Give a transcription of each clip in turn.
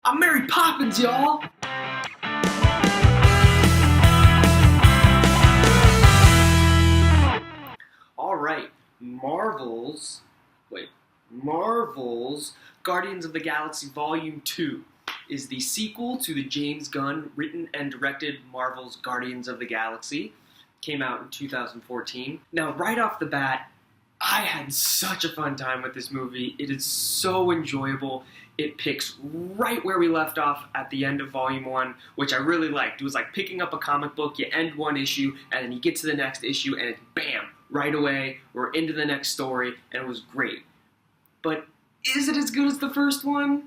I'm Mary Poppins, y'all! Alright, Marvel's Guardians of the Galaxy Volume 2 is the sequel to the James Gunn written and directed Marvel's Guardians of the Galaxy. Came out in 2014. Now, right off the bat, I had such a fun time with this movie. It is so enjoyable. It picks right where we left off at the end of Volume 1, which I really liked. It was like picking up a comic book, you end one issue, and then you get to the next issue, and it's bam, right away, we're into the next story, and it was great. But is it as good as the first one?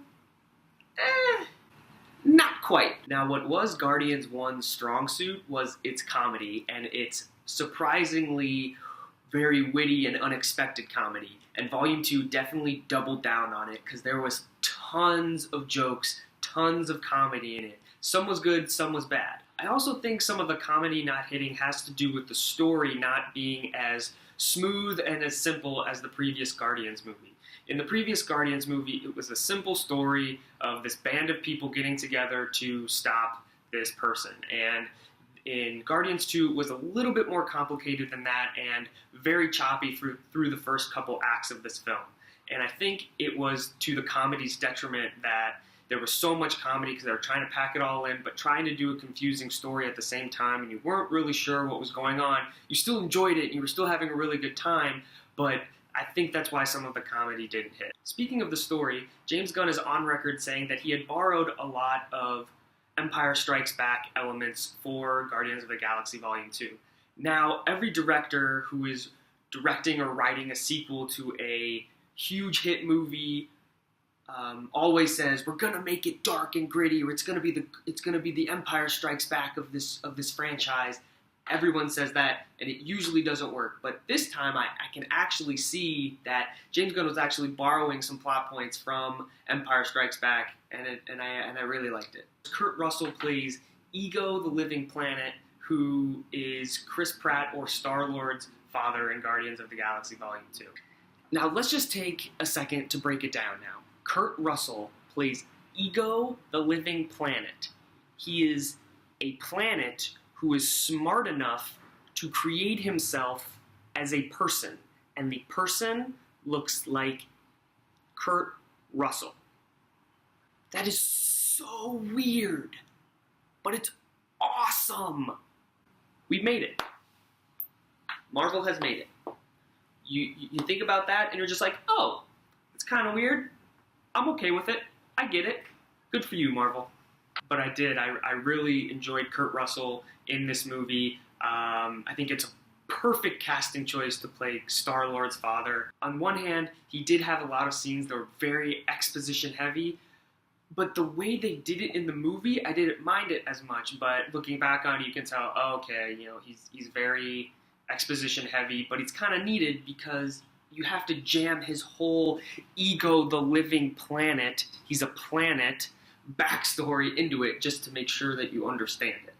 Not quite. Now, what was Guardians 1's strong suit was its comedy, and its surprisingly very witty and unexpected comedy. And Volume 2 definitely doubled down on it, because there was tons of jokes, tons of comedy in it. Some was good, some was bad. I also think some of the comedy not hitting has to do with the story not being as smooth and as simple as the previous Guardians movie. In the previous Guardians movie, it was a simple story of this band of people getting together to stop this person. And in Guardians 2, it was a little bit more complicated than that and very choppy through the first couple acts of this film. And I think it was to the comedy's detriment that there was so much comedy because they were trying to pack it all in, but trying to do a confusing story at the same time, and you weren't really sure what was going on. You still enjoyed it, and you were still having a really good time, but I think that's why some of the comedy didn't hit. Speaking of the story, James Gunn is on record saying that he had borrowed a lot of Empire Strikes Back elements for Guardians of the Galaxy Volume 2. Now, every director who is directing or writing a sequel to a huge hit movie always says, we're gonna make it dark and gritty, or it's gonna be the Empire Strikes Back of this franchise. Everyone says that, and it usually doesn't work. But this time, I can actually see that James Gunn was actually borrowing some plot points from Empire Strikes Back, and I really liked it. Kurt Russell plays Ego, the Living Planet, who is Chris Pratt or Star-Lord's father in Guardians of the Galaxy Volume 2. Now, let's just take a second to break it down now. Kurt Russell plays Ego, the Living Planet. He is a planet who is smart enough to create himself as a person. And the person looks like Kurt Russell. That is so weird, but it's awesome. We've made it. Marvel has made it. You think about that and you're just like, oh, it's kind of weird. I'm okay with it. I get it. Good for you, Marvel. But I did. I really enjoyed Kurt Russell in this movie. I think it's a perfect casting choice to play Star-Lord's father. On one hand, he did have a lot of scenes that were very exposition heavy, but the way they did it in the movie, I didn't mind it as much. But looking back on it, you can tell, oh, okay, he's very exposition heavy, but it's kind of needed because you have to jam his whole Ego, the Living Planet, he's a planet, backstory into it just to make sure that you understand it.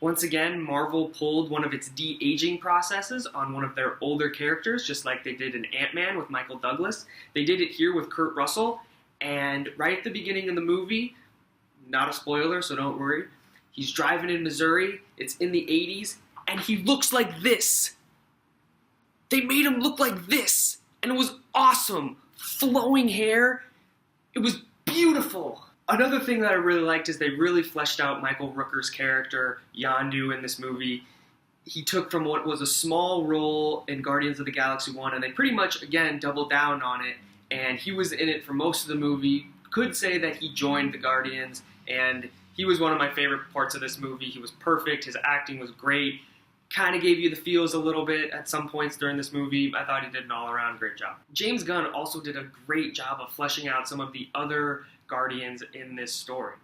Once again, Marvel pulled one of its de-aging processes on one of their older characters, just like they did in Ant-Man with Michael Douglas. They did it here with Kurt Russell, and right at the beginning of the movie, not a spoiler, so don't worry, he's driving in Missouri, it's in the 80s, and he looks like this. They made him look like this, and it was awesome. Flowing hair, it was beautiful. Another thing that I really liked is they really fleshed out Michael Rooker's character, Yondu, in this movie. He took from what was a small role in Guardians of the Galaxy 1, and they pretty much, again, doubled down on it, and he was in it for most of the movie. Could say that he joined the Guardians, and he was one of my favorite parts of this movie. He was perfect, his acting was great, kind of gave you the feels a little bit at some points during this movie. I thought he did an all-around great job. James Gunn also did a great job of fleshing out some of the other Guardians in this story.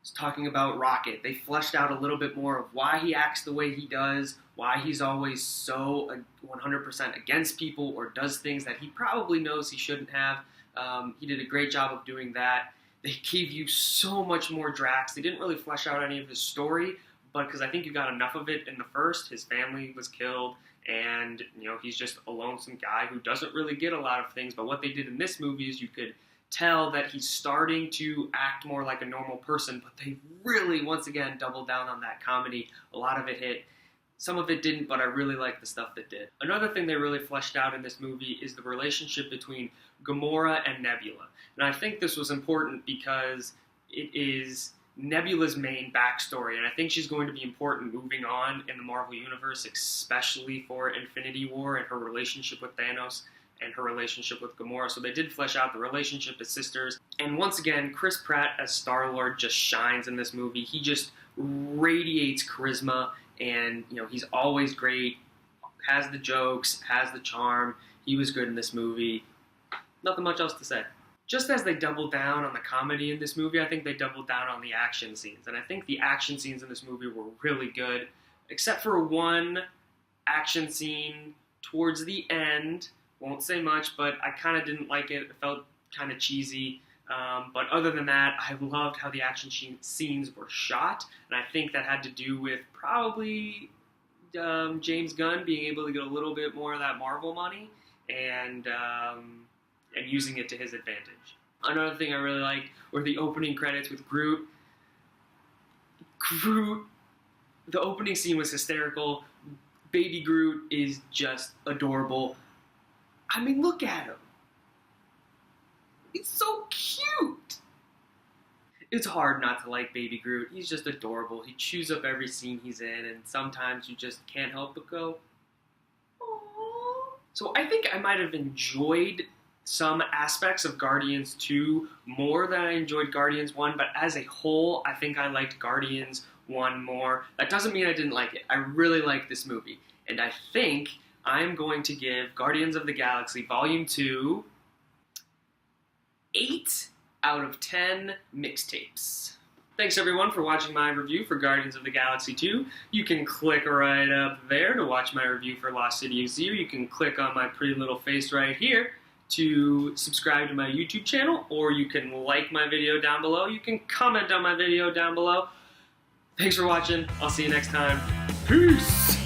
He's talking about Rocket. They fleshed out a little bit more of why he acts the way he does, why he's always so 100% against people or does things that he probably knows he shouldn't have. He did a great job of doing that. They gave you so much more Drax. They didn't really flesh out any of his story, but because I think you got enough of it in the first. His family was killed, and he's just a lonesome guy who doesn't really get a lot of things. But what they did in this movie is you could tell that he's starting to act more like a normal person, but they really, once again, doubled down on that comedy. A lot of it hit. Some of it didn't, but I really like the stuff that did. Another thing they really fleshed out in this movie is the relationship between Gamora and Nebula. And I think this was important because it is Nebula's main backstory, and I think she's going to be important moving on in the Marvel Universe, especially for Infinity War and her relationship with Thanos and her relationship with Gamora. So they did flesh out the relationship as sisters. And once again, Chris Pratt as Star-Lord just shines in this movie. He just radiates charisma, and he's always great, has the jokes, has the charm. He was good in this movie. Nothing much else to say. Just as they doubled down on the comedy in this movie, I think they doubled down on the action scenes. And I think the action scenes in this movie were really good, except for one action scene towards the end. Won't say much, but I kind of didn't like it. It felt kind of cheesy. But other than that, I loved how the action scenes were shot. And I think that had to do with probably James Gunn being able to get a little bit more of that Marvel money and using it to his advantage. Another thing I really liked were the opening credits with Groot. The opening scene was hysterical. Baby Groot is just adorable. I mean, look at him. He's so cute. It's hard not to like Baby Groot. He's just adorable. He chews up every scene he's in, and sometimes you just can't help but go, aww. So I think I might have enjoyed some aspects of Guardians 2 more than I enjoyed Guardians 1, but as a whole, I think I liked Guardians 1 more. That doesn't mean I didn't like it. I really liked this movie, and I think I'm going to give Guardians of the Galaxy Volume 2 8 out of 10 mixtapes. Thanks everyone for watching my review for Guardians of the Galaxy 2. You can click right up there to watch my review for Lost City of Z, or you can click on my pretty little face right here to subscribe to my YouTube channel, or you can like my video down below. You can comment on my video down below. Thanks for watching. I'll see you next time. Peace!